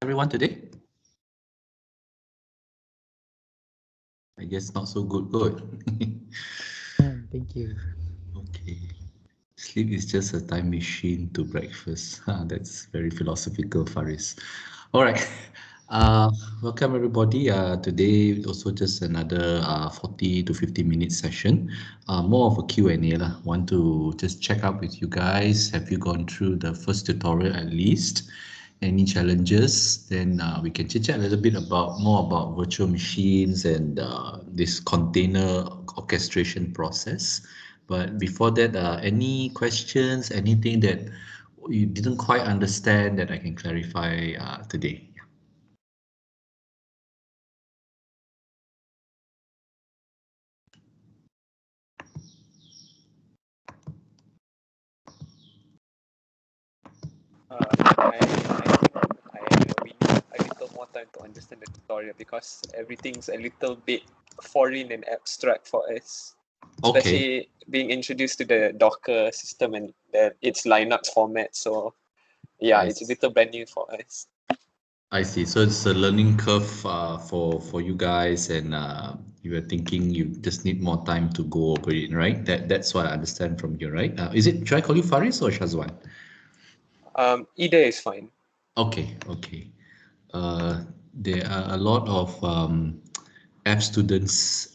Everyone today? I guess not so good. Good. Thank you. Okay. Sleep is just a time machine to breakfast. That's very philosophical, Faris. All right. Welcome everybody. Today also just another 40 to 50 minute session. More of a Q&A lah. Want to just check up with you guys. Have you gone through the first tutorial at least? Any challenges? Then we can chit chat a little bit about more about virtual machines and this container orchestration process. But before that, any questions, anything that you didn't quite understand that I can clarify today? I think we need a little more time to understand the tutorial because everything's a little bit foreign and abstract for us. Okay. Especially being introduced to the Docker system and its Linux format. So yeah, it's a little brand new for us. I see. So it's a learning curve for you guys, and you were thinking you just need more time to go over it, right? That's what I understand from you, right? Is it? Should I call you Faris or Shazwan? Either is fine. Okay, okay. There are a lot of F students,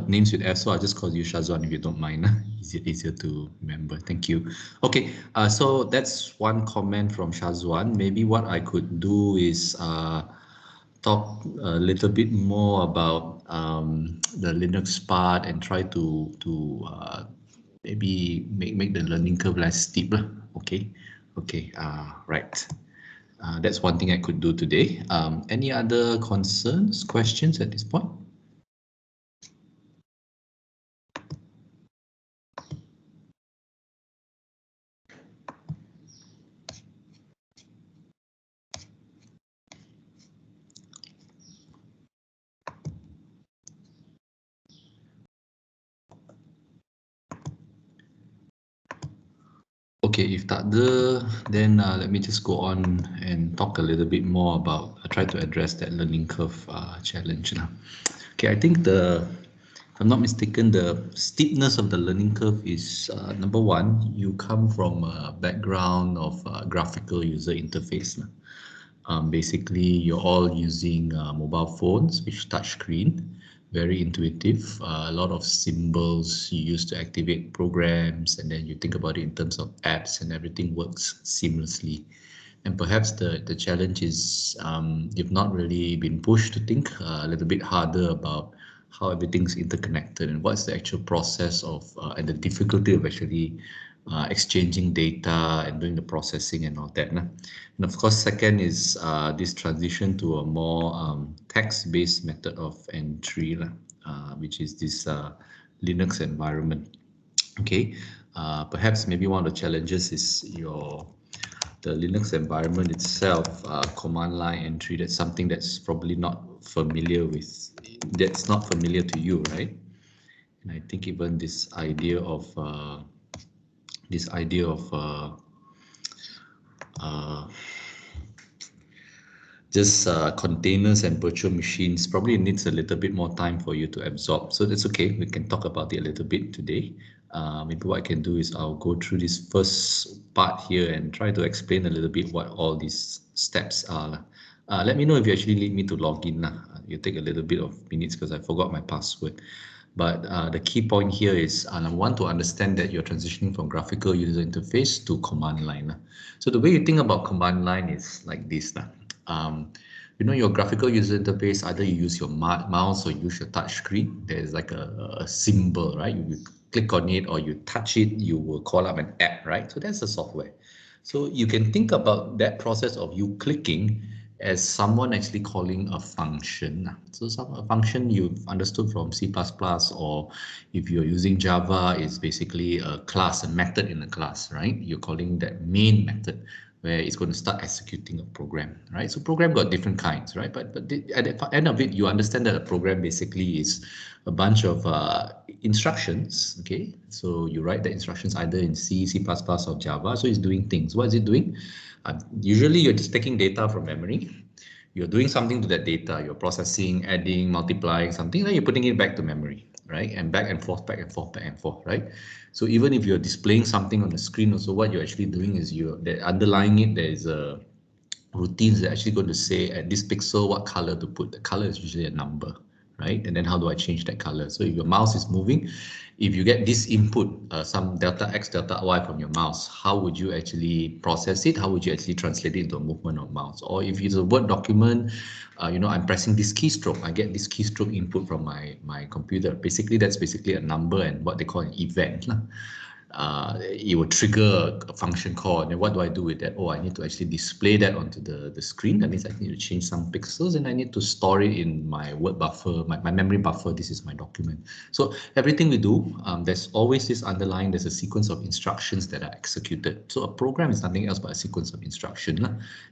names with F, so I'll just call you Shazwan if you don't mind. Easier to remember. Thank you. Okay, so that's one comment from Shazwan. Maybe what I could do is talk a little bit more about the Linux part and try to maybe make the learning curve less steep. Okay, okay, right. That's one thing I could do today. Any other concerns, questions at this point? Okay, if tak ada, then let me just go on and talk a little bit more about, try to address that learning curve challenge now. Okay, I think if I'm not mistaken, the steepness of the learning curve is number one, you come from a background of graphical user interface. Basically, you're all using mobile phones, which touch screen, very intuitive, a lot of symbols you use to activate programs, and then you think about it in terms of apps and everything works seamlessly. And perhaps the challenge is you've not really been pushed to think a little bit harder about how everything's interconnected and what's the actual process of and the difficulty of actually exchanging data and doing the processing and all that. Nah? And of course, second is this transition to a more text-based method of entry, which is this Linux environment. Okay, perhaps maybe one of the challenges is the Linux environment itself, command line entry. That's something that's probably not familiar to you, right? And I think even this idea of just containers and virtual machines probably needs a little bit more time for you to absorb. So that's okay. We can talk about it a little bit today. Maybe what I can do is I'll go through this first part here and try to explain a little bit what all these steps are. Let me know if you actually need me to log in. You take a little bit of minutes because I forgot my password. But the key point here is I want to understand that you're transitioning from graphical user interface to command line. So the way you think about command line is like this. Your graphical user interface, either you use your mouse or use your touch screen. There's like a symbol, right? You click on it or you touch it, you will call up an app, right? So that's the software. So you can think about that process of you clicking as someone actually calling a function. So a function you've understood from C++, or if you're using Java, it's basically a class, a method in a class, right? You're calling that main method where it's going to start executing a program, right? So program got different kinds, right? But at the end of it, you understand that a program basically is a bunch of instructions, okay? So you write the instructions either in C, C++, or Java. So it's doing things. What is it doing? Usually you're just taking data from memory. You're doing something to that data. You're processing, adding, multiplying something, then you're putting it back to memory, right? And back and forth, back and forth, back and forth, right? So even if you're displaying something on the screen, also what you're actually doing is you're underlying it. There is a routines that actually going to say at this pixel what color to put. The color is usually a number, right? And then how do I change that color? So if your mouse is moving, if you get this input, some delta X, delta Y from your mouse, how would you actually process it? How would you actually translate it into a movement of mouse? Or if it's a Word document, I'm pressing this keystroke, I get this keystroke input from my computer. Basically, that's basically a number and what they call an event. It will trigger a function call. And then what do I do with that? Oh, I need to actually display that onto the screen. That means I need to change some pixels and I need to store it in my word buffer, my memory buffer. This is my document. So everything we do, there's always this underlying, there's a sequence of instructions that are executed. So a program is nothing else but a sequence of instructions.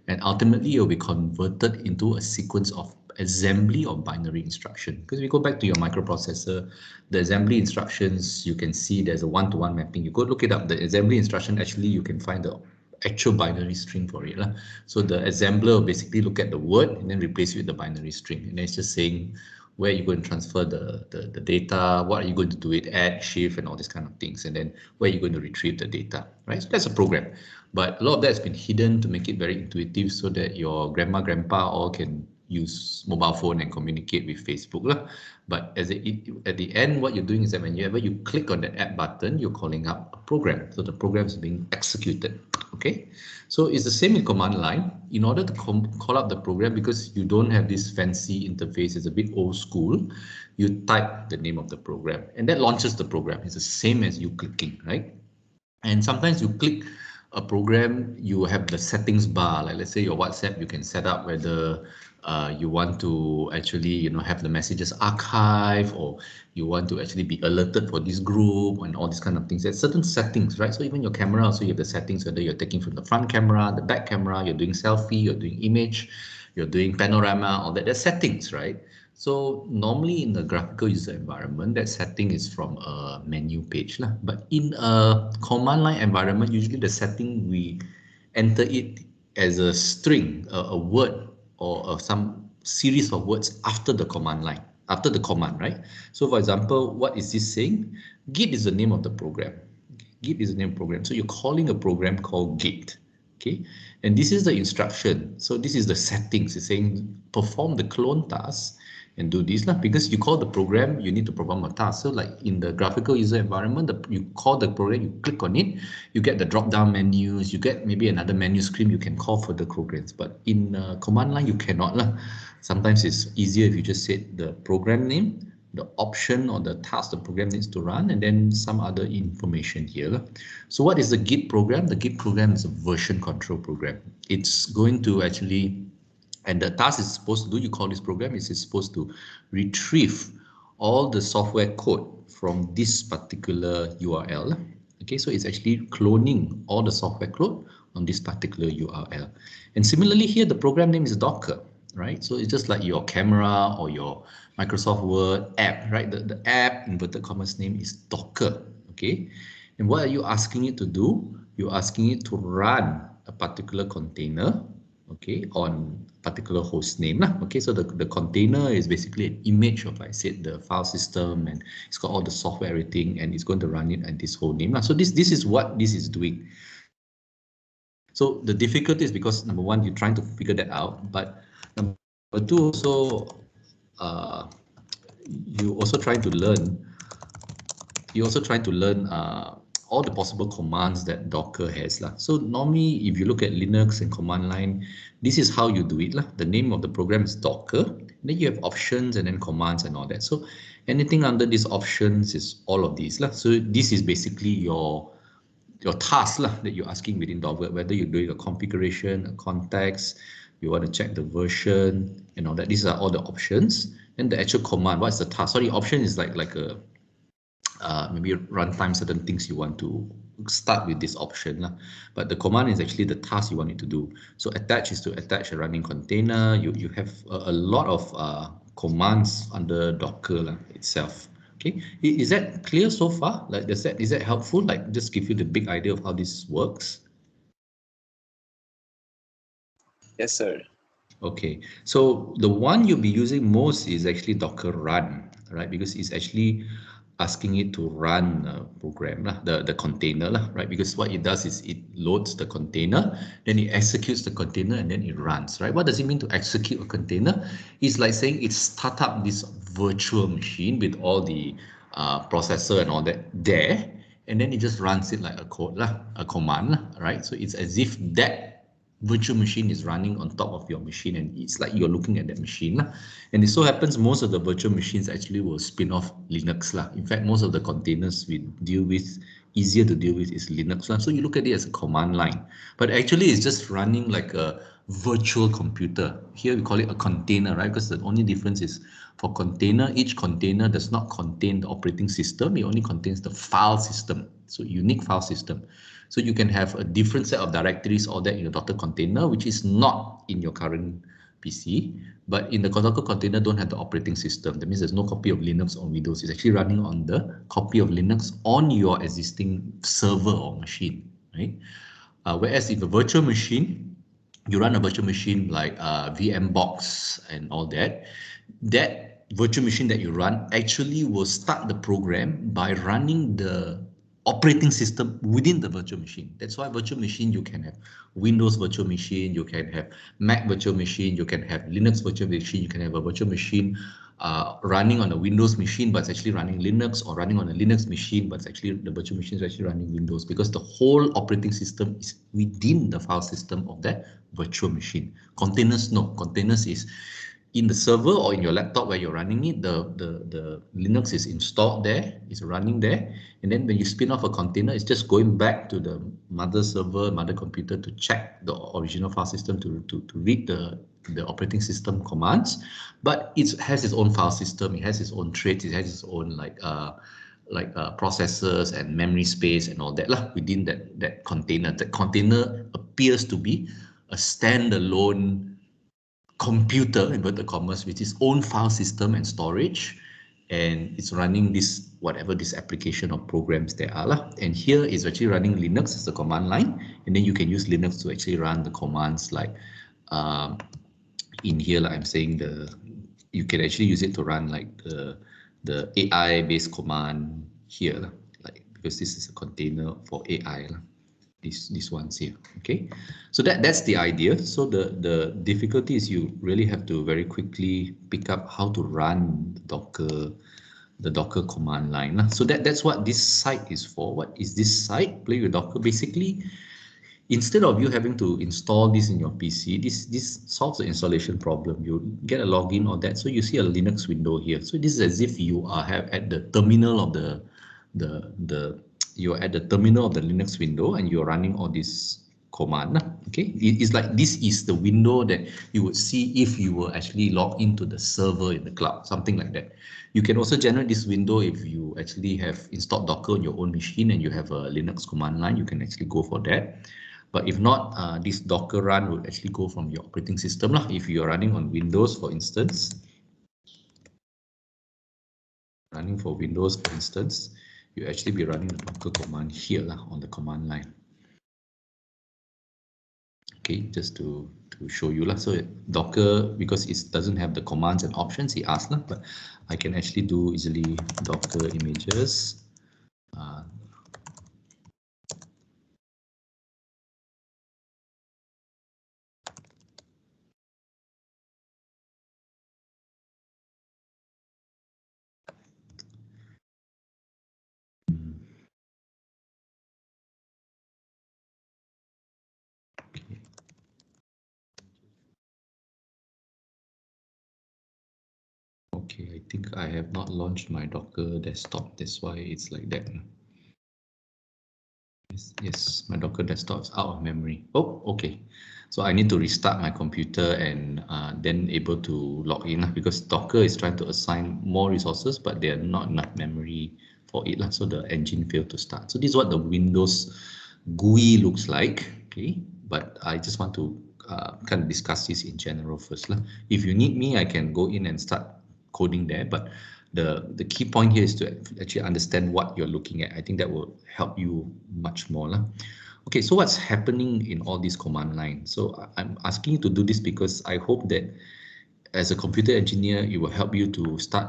And ultimately, it will be converted into a sequence of assembly or binary instruction. Because if you go back to your microprocessor, the assembly instructions, you can see there's a one-to-one mapping. You go look it up, the assembly instruction, actually you can find the actual binary string for it. So the assembler will basically look at the word and then replace it with the binary string. And it's just saying where you're going to transfer the data, what are you going to do it, add, shift, and all these kind of things, and then where you're going to retrieve the data, right? So that's a program. But a lot of that has been hidden to make it very intuitive so that your grandma, grandpa all can use mobile phone and communicate with Facebook. But at the end, what you're doing is that whenever you click on the app button, you're calling up a program. So the program is being executed. Okay, so it's the same in command line. In order to call up the program, because you don't have this fancy interface, it's a bit old school, you type the name of the program and that launches the program. It's the same as you clicking, right? And sometimes you click a program, you have the settings bar, like let's say your WhatsApp, you can set up whether you want to actually, have the messages archive, or you want to actually be alerted for this group and all these kind of things. There's certain settings, right? So even your camera also, you have the settings, whether you're taking from the front camera, the back camera, you're doing selfie, you're doing image, you're doing panorama, all that. There's settings, right? So normally in the graphical user environment, that setting is from a menu page. But in a command line environment, usually the setting, we enter it as a string, a word, or some series of words after the command line, after the command, right? So for example, what is this saying? Git is the name of the program. Git is the name of the program. So you're calling a program called Git. Okay, and this is the instruction. So this is the settings. It's saying perform the clone task and do this because you call the program, you need to perform a task. So like in the graphical user environment, you call the program, you click on it, you get the drop-down menus, you get maybe another menu screen, you can call further programs. But in command line, you cannot. Sometimes it's easier if you just set the program name, the option or the task the program needs to run, and then some other information here. So what is the Git program? The Git program is a version control program. It's going to actually, and the task is supposed to do, you call this program, is supposed to retrieve all the software code from this particular URL. Okay, so it's actually cloning all the software code on this particular URL. And similarly here, the program name is Docker, right? So it's just like your camera or your Microsoft Word app, right? The app, inverted commas, name is Docker, okay? And what are you asking it to do? You're asking it to run a particular container, okay, on particular host name. Okay, so the container is basically an image of, like I said, the file system, and it's got all the software, everything, and it's going to run it at this whole name. So this is what this is doing. So the difficulty is because number one, you're trying to figure that out, but number two, also you also trying to learn. You're also trying to learn all the possible commands that Docker has. So normally, if you look at Linux and command line, this is how you do it. The name of the program is Docker. Then you have options and then commands and all that. So anything under these options is all of these. So this is basically your task that you're asking within Docker, whether you're doing a configuration, a context, you want to check the version, and all that. These are all the options. Then the actual command, what's the task? Sorry, option is like a maybe runtime, certain things you want to start with this option. But the command is actually the task you want it to do. So attach is to attach a running container. You have a lot of commands under Docker itself. Okay, is that clear so far? Like, is that helpful? Like, just give you the big idea of how this works. Yes, sir. Okay, so the one you'll be using most is actually Docker run, right? Because it's actually asking it to run a program, lah, the container, lah, right? Because what it does is it loads the container, then it executes the container, and then it runs, right? What does it mean to execute a container? It's like saying it start up this virtual machine with all the processor and all that there, and then it just runs it like a code, lah, a command, lah, right? So it's as if that virtual machine is running on top of your machine, and it's like you're looking at that machine lah. And it so happens most of the virtual machines actually will spin off Linux lah. In fact, most of the containers we deal with, easier to deal with, is Linux lah. So you look at it as a command line, but actually it's just running like a virtual computer. Here we call it a container, right? Because the only difference is for container, each container does not contain the operating system. It only contains the file system. So unique file system. So you can have a different set of directories, all that in a Docker container, which is not in your current PC, but in the Docker container don't have the operating system. That means there's no copy of Linux on Windows. It's actually running on the copy of Linux on your existing server or machine, right? Whereas if a virtual machine, you run a virtual machine like VMbox and all that, that virtual machine that you run actually will start the program by running the operating system within the virtual machine. That's why virtual machine, you can have Windows virtual machine, you can have Mac virtual machine, you can have Linux virtual machine, you can have a virtual machine running on a Windows machine, but it's actually running Linux, or running on a Linux machine, but it's actually the virtual machine is actually running Windows, because the whole operating system is within the file system of that virtual machine. Containers, no. Containers is in the server or in your laptop where you're running it. The Linux is installed there, it's running there, and then when you spin off a container, it's just going back to the mother server, mother computer, to check the original file system, to read the operating system commands. But it has its own file system, it has its own threads, it has its own processors and memory space and all that lah, within that container. That container appears to be a standalone computer, inverted commas, with its own file system and storage, and it's running this, whatever this application or programs there are lah. And here is actually running Linux as a command line, and then you can use Linux to actually run the commands like in here, like I'm saying, you can actually use it to run like the AI based command here, like, because this is a container for AI, these ones here. Okay, so that's the idea. So the difficulty is you really have to very quickly pick up how to run the Docker command line. So that's what this site is for. What is this site? Play with Docker. Basically, instead of you having to install this in your PC, this solves the installation problem. You get a login or that, so you see a Linux window here. So this is as if you are at the terminal of you're at the terminal of the Linux window, and you're running all this command. Okay, it's like this is the window that you would see if you were actually logged into the server in the cloud, something like that. You can also generate this window if you actually have installed Docker on your own machine and you have a Linux command line. You can actually go for that. But if not, this Docker run will actually go from your operating system lah. If you're running on Windows, for instance, you actually be running the Docker command here lah, on the command line. Okay, just to show you lah. So Docker, because it doesn't have the commands and options he asked lah, but I can actually do easily Docker images. Okay, I think I have not launched my Docker desktop. That's why it's like that. Yes, my Docker desktop is out of memory. Oh, okay. So I need to restart my computer and then able to log in, because Docker is trying to assign more resources, but there are not enough memory for it. So the engine failed to start. So this is what the Windows GUI looks like. Okay, but I just want to kind of discuss this in general first. If you need me, I can go in and start coding there, but the key point here is to actually understand what you're looking at. I think that will help you much more. Okay, so what's happening in all these command lines? So I'm asking you to do this because I hope that as a computer engineer, it will help you to start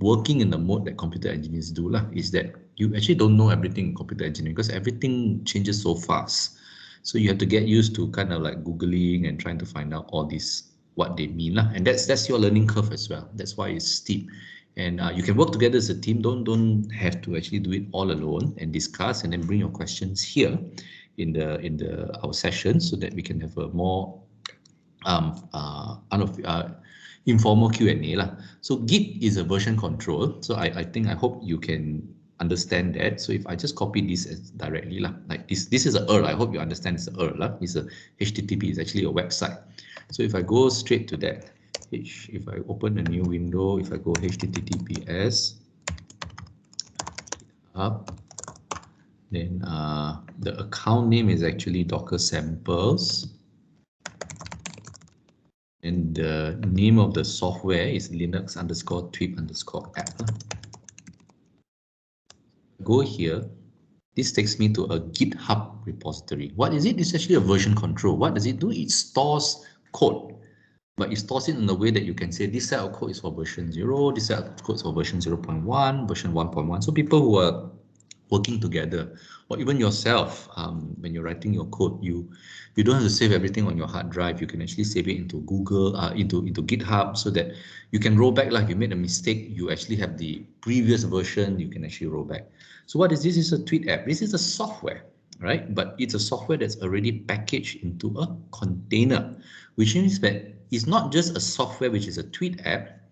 working in the mode that computer engineers do lah. Is that you actually don't know everything in computer engineering because everything changes so fast. So you have to get used to kind of like Googling and trying to find out all these what they mean lah. And that's your learning curve as well. That's why it's steep. And you can work together as a team. Don't have to actually do it all alone and discuss and then bring your questions here in the our session so that we can have a more informal Q&A lah. So Git is a version control. So I think I hope you can understand that. So if I just copy this as directly lah, like this is a URL. I hope you understand it's a URL lah. It's a HTTP is actually a website. So if I go straight to that, if I open a new window, if I go HTTPS, then the account name is actually Docker samples. And the name of the software is Linux_tweak_app. Go here. This takes me to a GitHub repository. What is it? It's actually a version control. What does it do? It stores code, but it stores it in a way that you can say this set of code is for version 0, this set of code is for version 0.1, version 1.1. So people who are working together, or even yourself, when you're writing your code, you don't have to save everything on your hard drive. You can actually save it into Google, into GitHub, so that you can roll back. Like if you made a mistake, you actually have the previous version. You can actually roll back. So what is this? It's a tweet app. This is a software, right? But it's a software that's already packaged into a container, which means that it's not just a software which is a tweet app.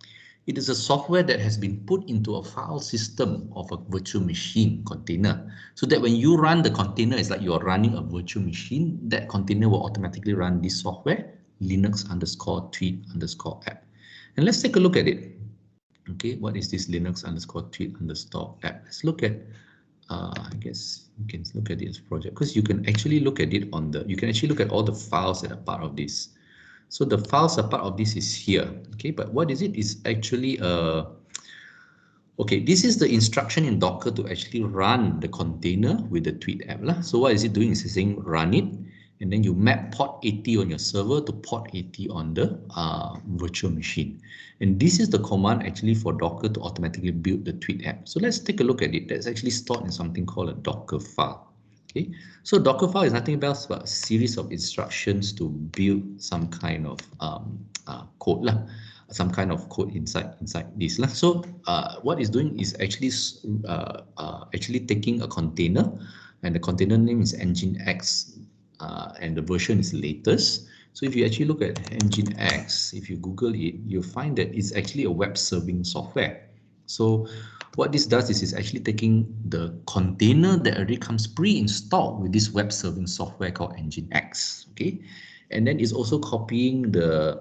It is a software that has been put into a file system of a virtual machine container, so that when you run the container, it's like you are running a virtual machine. That container will automatically run this software, Linux_tweak_app. And let's take a look at it. Okay, what is this Linux_tweak_app? Let's look at, I guess you can look at it as project, because you can actually look at it on the, you can actually look at all the files that are part of this. So the files are part of this is here. Okay, but what is it? It's actually okay, this is the instruction in Docker to actually run the container with the tweet app lah. So what is it doing? It's saying run it, and then you map port 80 on your server to port 80 on the virtual machine. And this is the command actually for Docker to automatically build the tweet app. So let's take a look at it. That's actually stored in something called a Docker file. Okay, so Docker file is nothing else but a series of instructions to build some kind of code lah, some kind of code inside this lah. So what it's doing is actually taking a container, and the container name is Nginx, and the version is latest. So if you actually look at Nginx, if you Google it, you'll find that it's actually a web serving software. So what this does is it's actually taking the container that already comes pre-installed with this web serving software called Nginx, okay? And then it's also copying the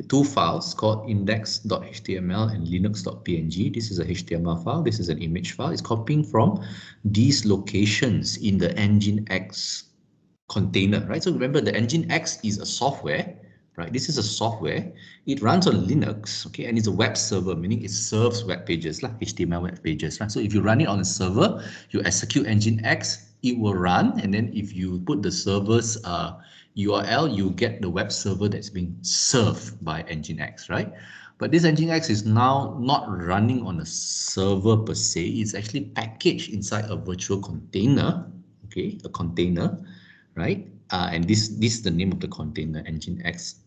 two files called index.html and linux.png. This is a HTML file. This is an image file. It's copying from these locations in the Nginx container, right? So remember, the Nginx is a software, right? This is a software. It runs on Linux, okay, and it's a web server, meaning it serves web pages, like HTML web pages, right? So if you run it on a server, you execute Nginx, it will run, and then if you put the server's URL, you get the web server that's being served by Nginx, right? But this Nginx is now not running on a server per se. It's actually packaged inside a virtual container, okay, a container, right? And this is the name of the container, Nginx,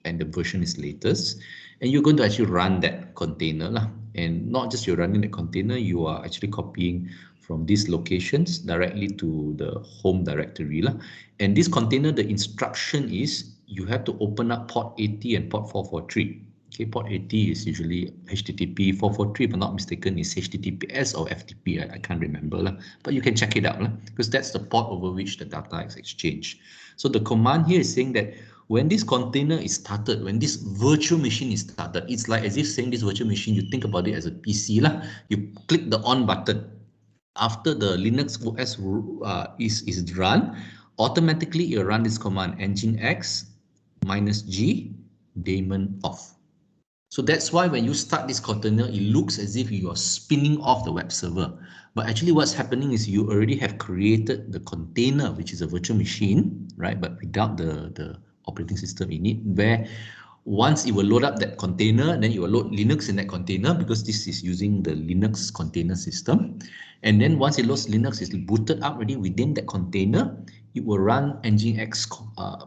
and the version is latest. And you're going to actually run that container lah. And not just you're running the container, you are actually copying from these locations directly to the home directory lah. And this container, the instruction is you have to open up port 80 and port 443. Okay, port 80 is usually HTTP, 443, if I'm not mistaken, is HTTPS or FTP. I can't remember lah, but you can check it out lah, because that's the port over which the data is exchanged. So the command here is saying that when this container is started, when this virtual machine is started, it's like as if saying this virtual machine, you think about it as a PC lah. You click the on button. After the Linux OS is run, automatically you run this command, Nginx -g daemon off. So that's why when you start this container, it looks as if you are spinning off the web server. But actually what's happening is you already have created the container, which is a virtual machine, right? But without the operating system in it, where once it will load up that container, then it will load Linux in that container because this is using the Linux container system. And then once it loads Linux, it's booted up already within that container. It will run Nginx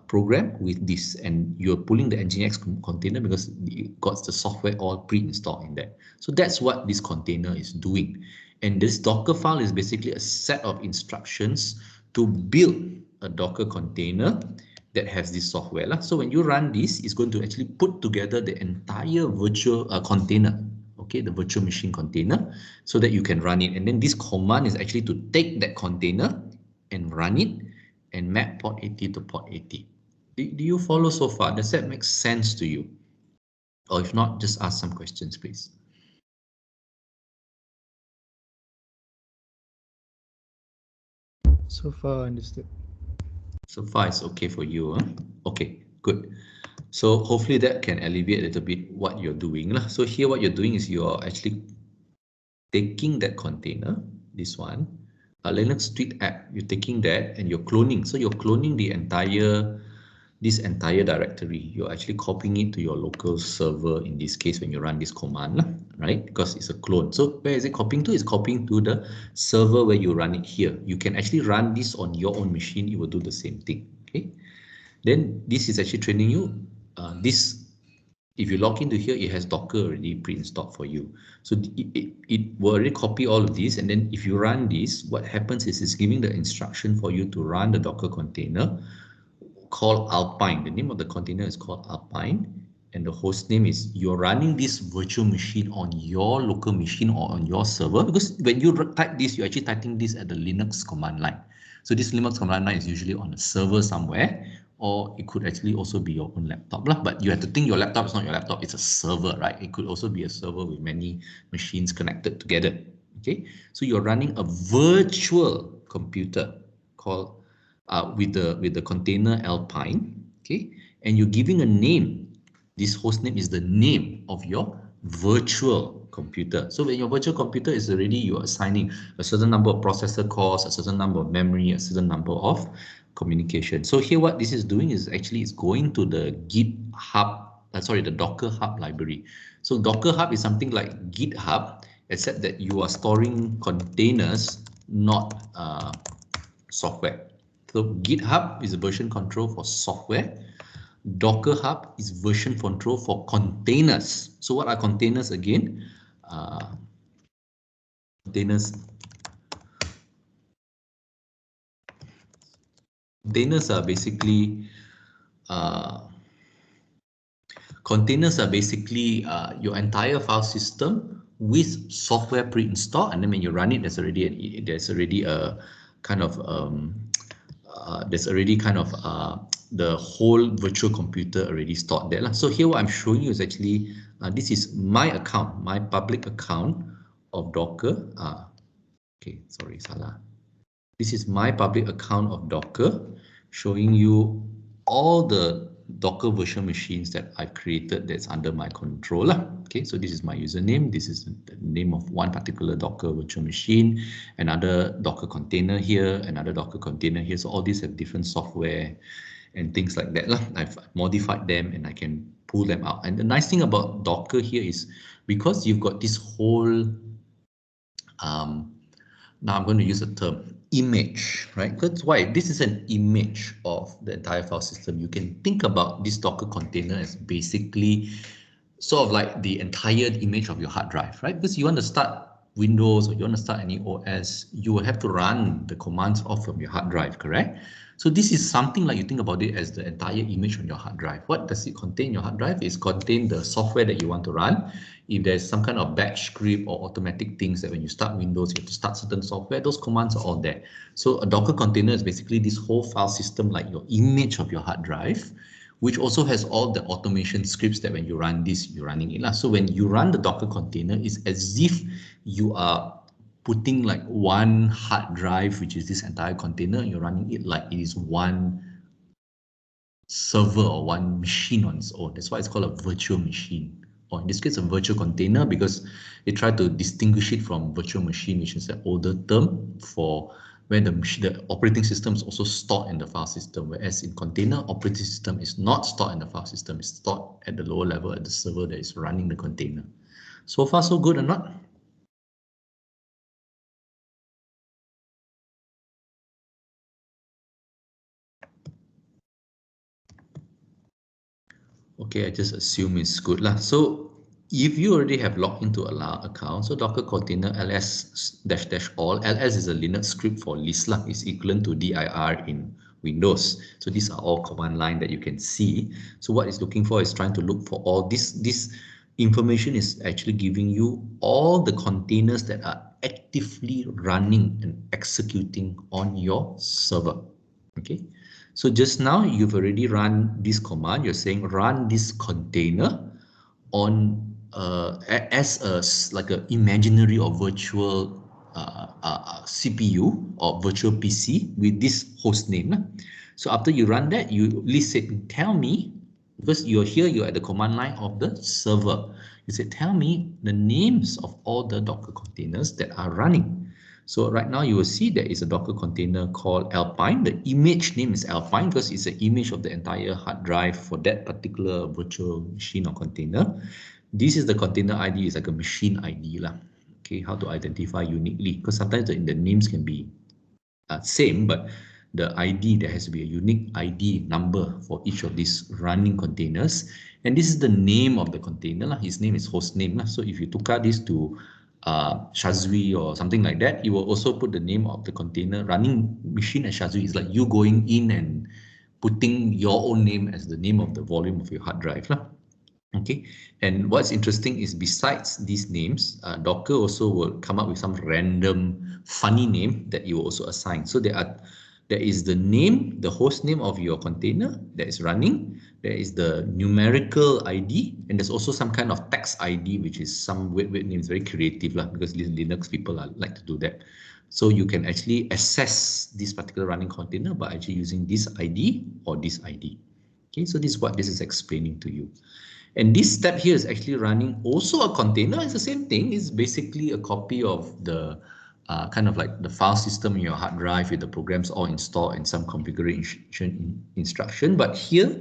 program with this, and you're pulling the Nginx container because it got the software all pre-installed in there. So that's what this container is doing. And this Docker file is basically a set of instructions to build a Docker container that has this software. So when you run this, it's going to actually put together the entire virtual container, okay, the virtual machine container, so that you can run it. And then this command is actually to take that container and run it and map port 80 to port 80. Do you follow so far? Does that make sense to you? Or if not, just ask some questions, please. So far understood. So far it's okay for you, huh? Okay, good. So hopefully that can alleviate a little bit what you're doing. So here what you're doing is you're actually taking that container, this one, a Linux Street app, you're taking that and you're cloning. So you're cloning this entire directory. You're actually copying it to your local server in this case when you run this command, right? Because it's a clone. So where is it copying to? It's copying to the server where you run it here. You can actually run this on your own machine. It will do the same thing, okay? Then this is actually training you. If you log into here, it has Docker already pre-installed for you. So it will already copy all of this. And then if you run this, what happens is it's giving the instruction for you to run the Docker container called Alpine. The name of the container is called Alpine. And the host name is, you're running this virtual machine on your local machine or on your server. Because when you type this, you're actually typing this at the Linux command line. So this Linux command line is usually on a server somewhere, or it could actually also be your own laptop. But you have to think your laptop is not your laptop, it's a server, right? It could also be a server with many machines connected together. Okay, so you're running a virtual computer called with the container Alpine, okay, and you're giving a name. This host name is the name of your virtual computer. So when your virtual computer is already, you're assigning a certain number of processor cores, a certain number of memory, a certain number of communication. So here what this is doing is actually it's going to the the Docker Hub library. So Docker Hub is something like GitHub, except that you are storing containers, not software. So GitHub is a version control for software. Docker Hub is version control for containers. So what are containers again? Containers are basically your entire file system with software pre-installed, and then when you run it, there's already a kind of the whole virtual computer already stored there. So here what I'm showing you is actually this is my account, my public account of Docker. Okay, sorry, salah. This is my public account of Docker, showing you all the Docker virtual machines that I've created that's under my control. Okay, so this is my username. This is the name of one particular Docker virtual machine, another Docker container here, another Docker container here. So all these have different software and things like that. I've modified them and I can pull them out. And the nice thing about Docker here is because you've got this whole now I'm going to use the term image, right? That's why this is an image of the entire file system. You can think about this Docker container as basically sort of like the entire image of your hard drive, right? Because you want to start Windows or you want to start any OS, you will have to run the commands off from your hard drive, correct? So this is something like you think about it as the entire image on your hard drive. What does it contain? Your hard drive is contain the software that you want to run. If there's some kind of batch script or automatic things that when you start Windows, you have to start certain software, those commands are all there. So a Docker container is basically this whole file system like your image of your hard drive, which also has all the automation scripts that when you run this, you're running it. So when you run the Docker container, it's as if you are putting like one hard drive, which is this entire container, and you're running it like it is one server or one machine on its own. That's why it's called a virtual machine. or in this case, a virtual container, because they try to distinguish it from virtual machine, which is an older term for where the operating system is also stored in the file system, whereas in container, operating system is not stored in the file system, it's stored at the lower level at the server that is running the container. So far, so good or not? Okay, I just assume it's good lah. So if you already have logged into a account, so Docker container ls -- all, ls is a Linux script for list lah, is equivalent to dir in Windows. So these are all command line that you can see. So what it's looking for is trying to look for all this information is actually giving you all the containers that are actively running and executing on your server. Okay. So just now you've already run this command. You're saying run this container on as a like an imaginary or virtual CPU or virtual PC with this host name. So after you run that, you list it. Tell me, because you're here, you're at the command line of the server. You say, tell me the names of all the Docker containers that are running. So right now you will see there is a Docker container called Alpine. The image name is Alpine because it's an image of the entire hard drive for that particular virtual machine or container. This is the container ID, is like a machine ID lah. Okay, how to identify uniquely, because sometimes the names can be same, but the ID, there has to be a unique ID number for each of these running containers. And this is the name of the container lah. His name is host name lah. So if you tukar this to Shazwi or something like that, you will also put the name of the container running machine as Shazwi. It's like you going in and putting your own name as the name of the volume of your hard drive lah. Okay, and what's interesting is besides these names, Docker also will come up with some random funny name that you will also assign. So there is the name, the host name of your container that is running. There is the numerical ID, and there's also some kind of text ID, which is some weird names, very creative lah, because Linux people like to do that. So you can actually access this particular running container by actually using this ID or this ID. Okay, so this is what this is explaining to you. And this step here is actually running also a container. It's the same thing. It's basically a copy of the kind of like the file system in your hard drive with the programs all installed and some configuration instruction. But here,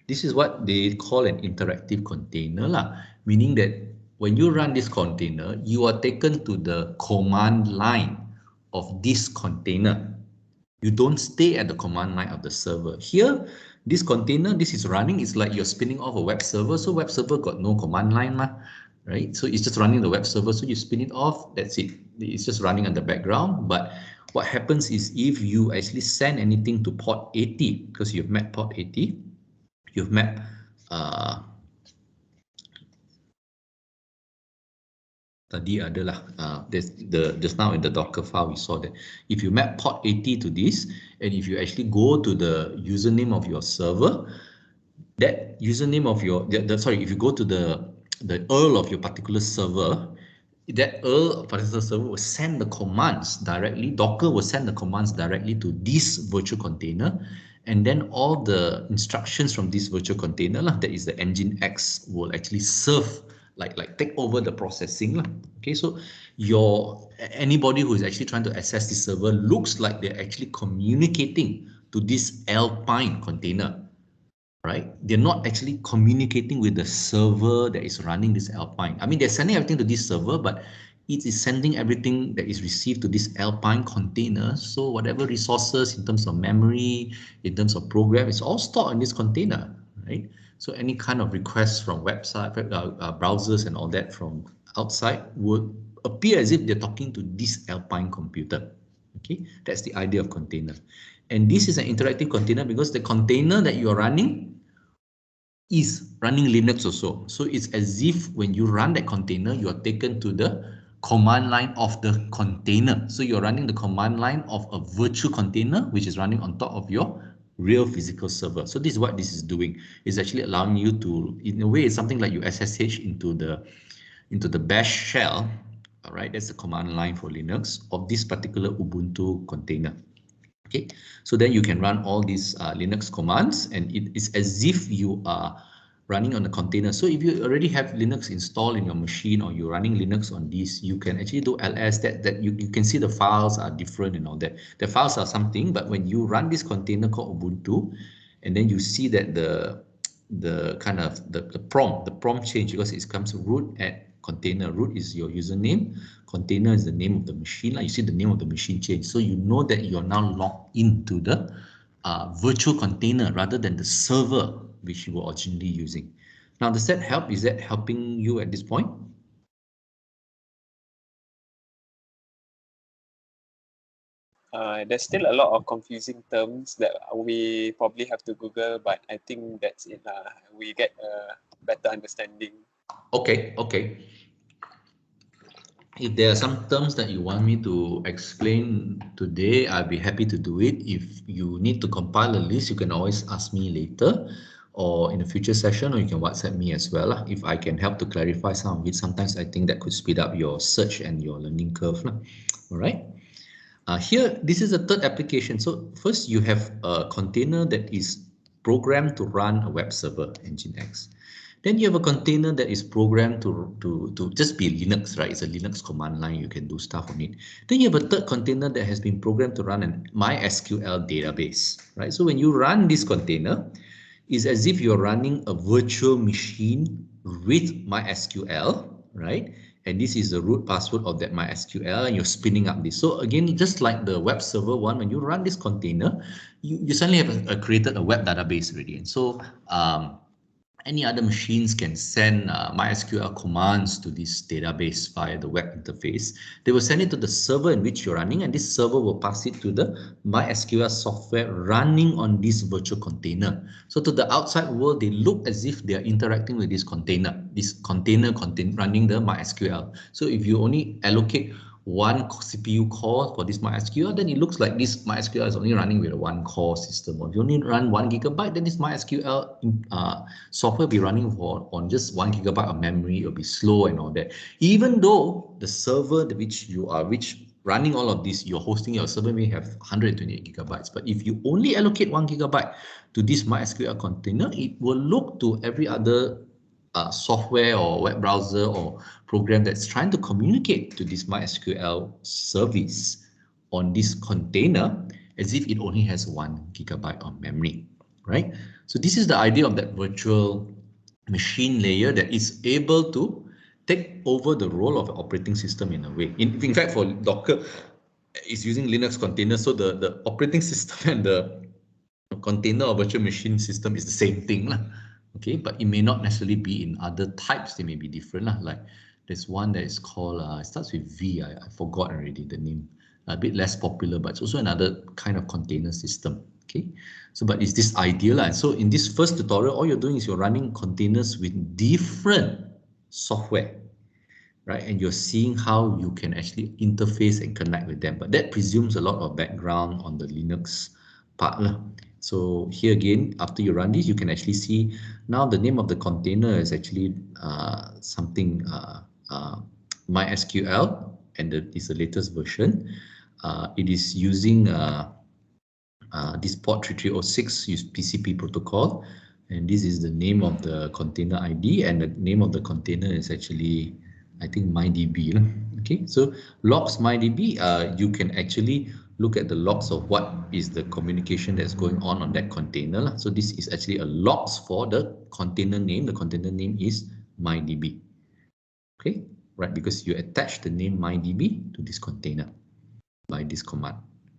this is what they call an interactive container lah, meaning that when you run this container, you are taken to the command line of this container. You don't stay at the command line of the server. Here, this container, this is running, it's like you're spinning off a web server. So web server got no command line, right? So it's just running the web server. So you spin it off, that's it. It's just running in the background. But what happens is if you actually send anything to port 80, because you've mapped port 80, you've mapped tadi adalah just now in the Docker file we saw that if you map port 80 to this, and if you actually go to the username of your server, that username of your if you go to the URL of your particular server, that URL particular server will send the commands directly. Docker will send the commands directly to this virtual container, and then all the instructions from this virtual container that is the Nginx will actually serve like take over the processing. Okay, so anybody who is actually trying to access this server looks like they're actually communicating to this Alpine container, right? They're not actually communicating with the server that is running this Alpine. I mean, they're sending everything to this server, but it is sending everything that is received to this Alpine container. So whatever resources in terms of memory, in terms of program, it's all stored in this container, right? So any kind of requests from website, browsers and all that from outside would appear as if they're talking to this Alpine computer. Okay, that's the idea of container. And this is an interactive container because the container that you are running is running Linux also. So it's as if when you run that container, you are taken to the command line of the container. So you're running the command line of a virtual container, which is running on top of your real physical server. So this is what this is doing. It's actually allowing you to, in a way, it's something like you SSH into the bash shell. All right, that's the command line for Linux of this particular Ubuntu container. Okay, so then you can run all these Linux commands, and it is as if you are running on a container. So if you already have Linux installed in your machine or you're running Linux on this, you can actually do ls that you can see the files are different and all that. The files are something, but when you run this container called Ubuntu, and then you see that the kind of the prompt change, because it comes root at container. Root is your username, container is the name of the machine. Like you see the name of the machine change, so you know that you're now logged into the virtual container rather than the server which you were originally using. Now, does that help? Is that helping you at this point? There's still a lot of confusing terms that we probably have to Google, but I think that's it. We get a better understanding. Okay, okay. If there are some terms that you want me to explain today, I'll be happy to do it. If you need to compile a list, you can always ask me later or in a future session, or you can WhatsApp me as well. If I can help to clarify some of it, sometimes I think that could speed up your search and your learning curve. All right. Here, this is the third application. So first, you have a container that is programmed to run a web server, Nginx. Then you have a container that is programmed to just be Linux, right? It's a Linux command line. You can do stuff on it. Then you have a third container that has been programmed to run an MySQL database, right? So when you run this container, it's as if you're running a virtual machine with MySQL, right? And this is the root password of that MySQL, and you're spinning up this. So again, just like the web server one, when you run this container, you suddenly have created a web database already. And so any other machines can send MySQL commands to this database via the web interface. They will send it to the server in which you're running, and this server will pass it to the MySQL software running on this virtual container. So to the outside world, they look as if they are interacting with this container running the MySQL. So if you only allocate one CPU core for this MySQL, then it looks like this MySQL is only running with a one core system. Or if you only run 1 GB, then this MySQL software will be running on just 1 GB of memory. It'll be slow and all that. Even though the server which running all of this, you're hosting your server may have 128 GB. But if you only allocate 1 GB to this MySQL container, it will look to every other software or web browser or program that's trying to communicate to this MySQL service on this container as if it only has 1 GB of memory, right? So this is the idea of that virtual machine layer that is able to take over the role of an operating system in a way. In fact, for Docker, it's using Linux containers, so the operating system and the container or virtual machine system is the same thing. Okay, but it may not necessarily be in other types. They may be different. Like there's one that is called, it starts with V. I forgot already the name. A bit less popular, but it's also another kind of container system. Okay, so but is this ideal? And so in this first tutorial, all you're doing is you're running containers with different software, right? And you're seeing how you can actually interface and connect with them. But that presumes a lot of background on the Linux part. So here again, after you run this, you can actually see now the name of the container is actually something MySQL, and it's the latest version. It is using this port 3306 use TCP protocol, and this is the name of the container ID, and the name of the container is actually, I think, MyDB. Okay, so logs MyDB, you can actually look at the logs of what is the communication that's going on that container. So this is actually a logs for the container name. The container name is MyDB. Okay, right, because you attach the name MyDB to this container by this command.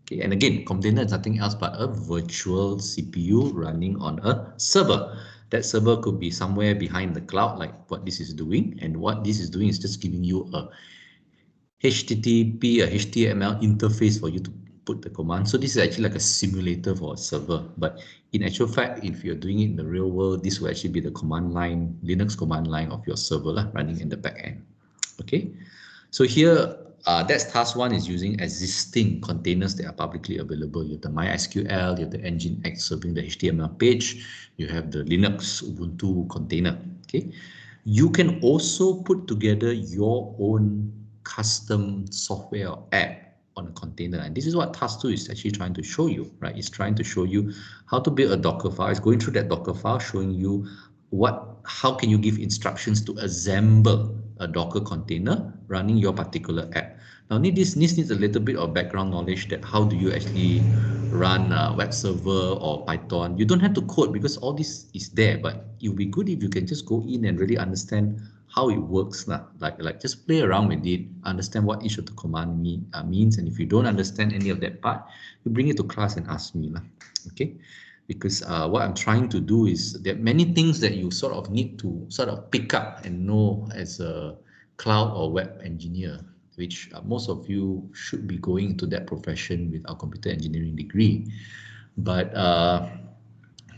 Okay, and again, container is nothing else but a virtual CPU running on a server. That server could be somewhere behind the cloud, like what this is doing. And what this is doing is just giving you a HTTP, a HTML interface for you to put the command. So this is actually like a simulator for a server. But in actual fact, if you're doing it in the real world, this will actually be the command line, Linux command line of your server running in the back end. Okay, so here, that's task 1 is using existing containers that are publicly available. You have the MySQL, you have the Nginx serving the HTML page, you have the Linux Ubuntu container. Okay, you can also put together your own custom software or app on a container, and this is what task 2 is actually trying to show you, right? It's trying to show you how to build a Docker file. It's going through that Docker file, showing you how can you give instructions to assemble a Docker container running your particular app. Now this needs a little bit of background knowledge that how do you actually run a web server or Python. You don't have to code because all this is there, but it would be good if you can just go in and really understand how it works. Like just play around with it, understand what each of the command means, and if you don't understand any of that part, you bring it to class and ask me. Okay? Because what I'm trying to do is there are many things that you sort of need to sort of pick up and know as a cloud or web engineer, which most of you should be going into that profession with our computer engineering degree. But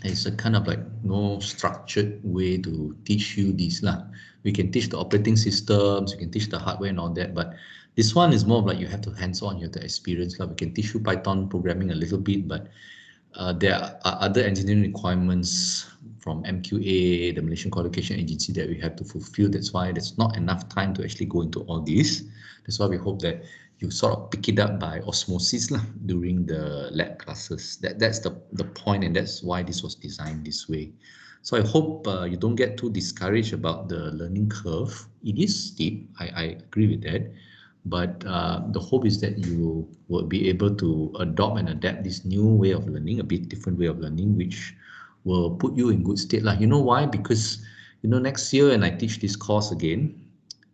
it's a kind of like no structured way to teach you this lah. We can teach the operating systems, you can teach the hardware and all that, but this one is more of like you have to hands-on, you have to experience lah. We can teach you Python programming a little bit, but there are other engineering requirements from MQA, the Malaysian Qualification Agency, that we have to fulfill. That's why there's not enough time to actually go into all this. That's why we hope that you sort of pick it up by osmosis during the lab classes. That's the point, and that's why this was designed this way. So I hope you don't get too discouraged about the learning curve. It is steep, I agree with that. But the hope is that you will be able to adopt and adapt this new way of learning, a bit different way of learning, which will put you in good state. You know why? Because next year when I teach this course again,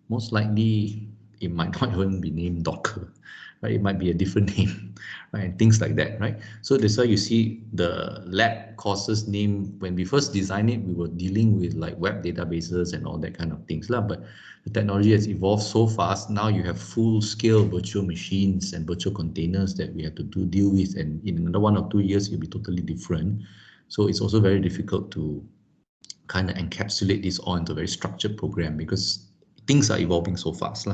most likely it might not even be named Docker, right? It might be a different name, right? And things like that, right? So that's why you see the lab courses name, when we first designed it, we were dealing with like web databases and all that kind of things, but the technology has evolved so fast. Now you have full-scale virtual machines and virtual containers that we have to deal with, and in another 1 or 2 years, it'll be totally different. So it's also very difficult to kind of encapsulate this all into a very structured program because things are evolving so fast.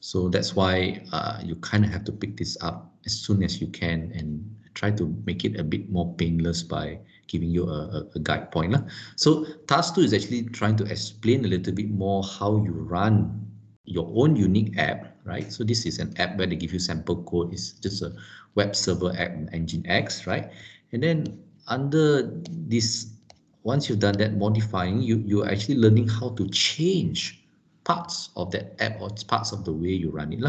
So that's why you kind of have to pick this up as soon as you can and try to make it a bit more painless by giving you a guide point. So task 2 is actually trying to explain a little bit more how you run your own unique app, right? So this is an app where they give you sample code. It's just a web server app in Nginx, right? And then under this, once you've done that modifying, you're actually learning how to change parts of that app or parts of the way you run it.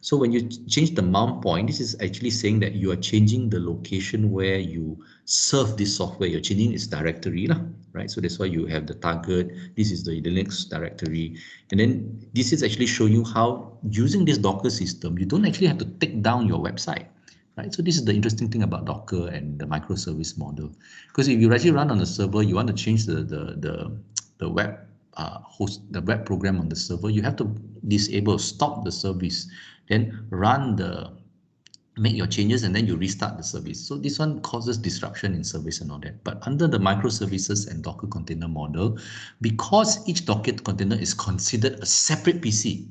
So when you change the mount point, this is actually saying that you are changing the location where you serve this software. You're changing its directory, right? So that's why you have the target. This is the Linux directory. And then this is actually showing you how using this Docker system, you don't actually have to take down your website. Right? So this is the interesting thing about Docker and the microservice model. Because if you actually run on a server, you want to change the web host, the web program on the server, you have to disable, stop the service, then make your changes, and then you restart the service. So this one causes disruption in service and all that. But under the microservices and Docker container model, because each Docker container is considered a separate PC,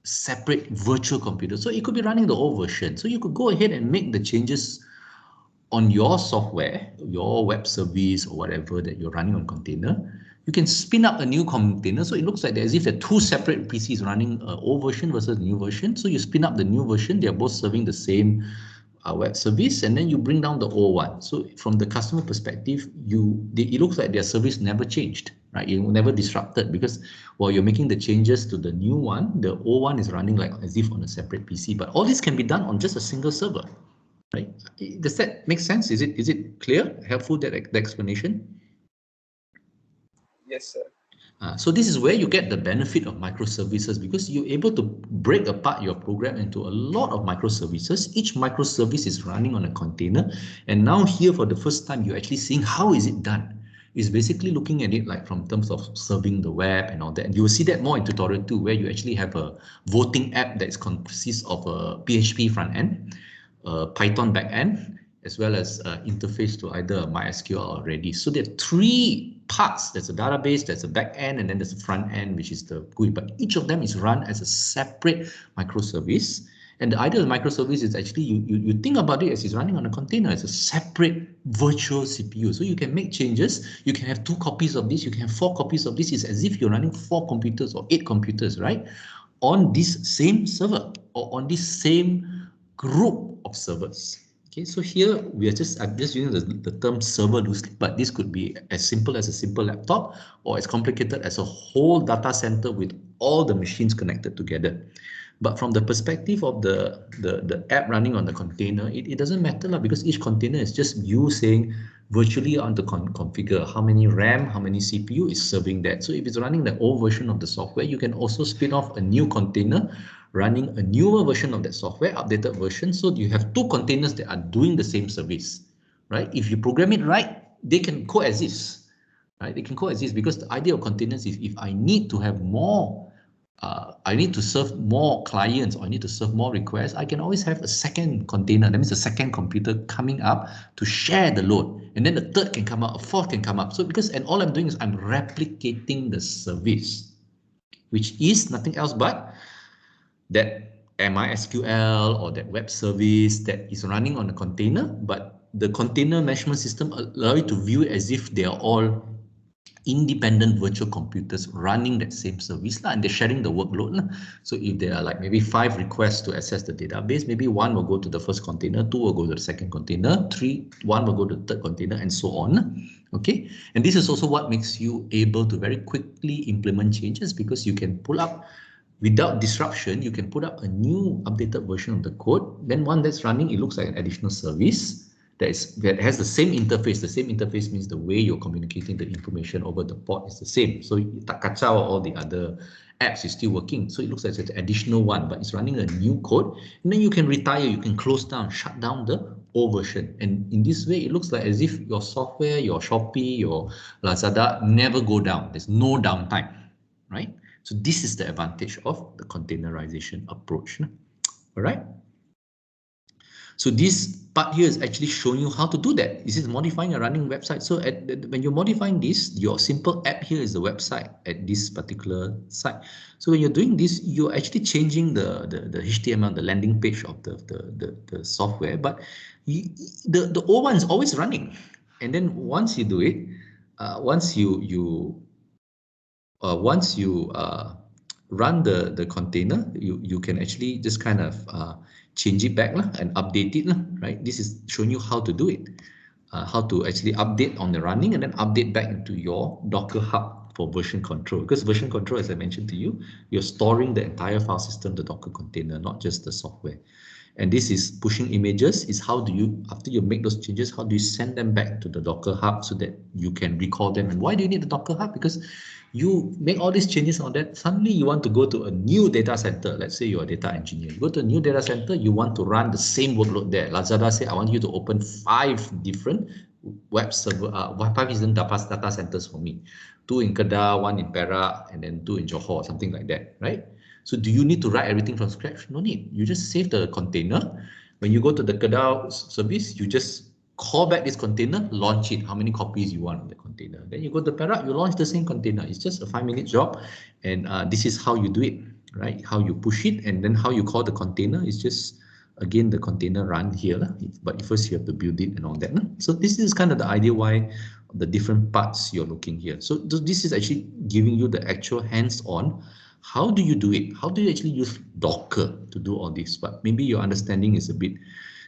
separate virtual computer, so it could be running the old version. So you could go ahead and make the changes on your software, your web service or whatever that you're running on container. You can spin up a new container, so it looks like as if there are two separate PCs running an old version versus the new version. So you spin up the new version, they are both serving the same web service, and then you bring down the old one. So from the customer perspective, it looks like their service never changed, right? It never disrupted, because while you're making the changes to the new one, the old one is running like as if on a separate PC. But all this can be done on just a single server, right? Does that make sense? Is it clear, helpful, that the explanation? Yes, sir. So this is where you get the benefit of microservices, because you're able to break apart your program into a lot of microservices. Each microservice is running on a container. And now here for the first time, you're actually seeing how is it done. It's basically looking at it like from terms of serving the web and all that. And you will see that more in tutorial 2, where you actually have a voting app that consists of a PHP front end, a Python back end, as well as interface to either MySQL or Redis. So there are 3 parts. There's a database, there's a back end, and then there's a front end, which is the GUI. But each of them is run as a separate microservice. And the idea of the microservice is actually you think about it as it's running on a container. It's a separate virtual CPU. So you can make changes. You can have 2 copies of this. You can have 4 copies of this. It's as if you're running 4 computers or 8 computers, right? On this same server or on this same group of servers. Okay, so here I'm just using the term server loosely, but this could be as simple as a simple laptop or as complicated as a whole data center with all the machines connected together. But from the perspective of the app running on the container, it doesn't matter lah, because each container is just you saying virtually on the configure how many RAM, how many CPU is serving that. So if it's running the old version of the software, you can also spin off a new container running a newer version of that software, updated version. So you have two containers that are doing the same service, right? If you program it right, they can coexist, right? They can coexist because the idea of containers is if I need to have more I need to serve more clients or I need to serve more requests, I can always have a second container. That means a second computer coming up to share the load. And then the third can come up, a fourth can come up. So and all I'm doing is I'm replicating the service, which is nothing else but that MySQL or that web service that is running on a container, but the container management system allows you to view it as if they are all independent virtual computers running that same service and they're sharing the workload. So if there are like maybe 5 requests to access the database, maybe 1 will go to the first container, 2 will go to the second container, 1 will go to the third container, and so on. Okay, and this is also what makes you able to very quickly implement changes, because you can pull up without disruption, you can put up a new updated version of the code. Then one that's running, it looks like an additional service that has the same interface. The same interface means the way you're communicating the information over the port is the same. So tak kacau all the other apps is still working. So it looks like it's an additional one, but it's running a new code. And then you can retire, you can close down, shut down the old version. And in this way, it looks like as if your software, your Shopee, your Lazada never go down. There's no downtime, right? So this is the advantage of the containerization approach. All right. So this part here is actually showing you how to do that. This is modifying a running website. So when you're modifying this, your simple app here is the website at this particular site. So when you're doing this, you're actually changing the HTML, the landing page of the software, but the old one is always running. And then once you do it, once you run the container, you can actually just kind of change it back and update it, right? This is showing you how to do it, how to actually update on the running and then update back into your Docker Hub for version control. Because version control, as I mentioned to you, you're storing the entire file system, the Docker container, not just the software. And this is pushing images. Is how do you, after you make those changes, how do you send them back to the Docker Hub so that you can recall them? And why do you need the Docker Hub? Because you make all these changes on that, suddenly you want to go to a new data center. Let's say you're a data engineer. You go to a new data center, you want to run the same workload there. Lazada say, I want you to open 5 different web server, 5 different data centers for me. 2 in Kedah, 1 in Perak, and then 2 in Johor, something like that, right? So do you need to write everything from scratch? No need. You just save the container. When you go to the Kedah service, you just call back this container, launch it, how many copies you want of the container. Then you go to Perak, you launch the same container. It's just a 5-minute job. And this is how you do it, right? How you push it, and then how you call the container is just, again, the container run here. But first you have to build it and all that. So this is kind of the idea why the different parts you're looking here. So this is actually giving you the actual hands-on. How do you do it? How do you actually use Docker to do all this? But maybe your understanding is a bit,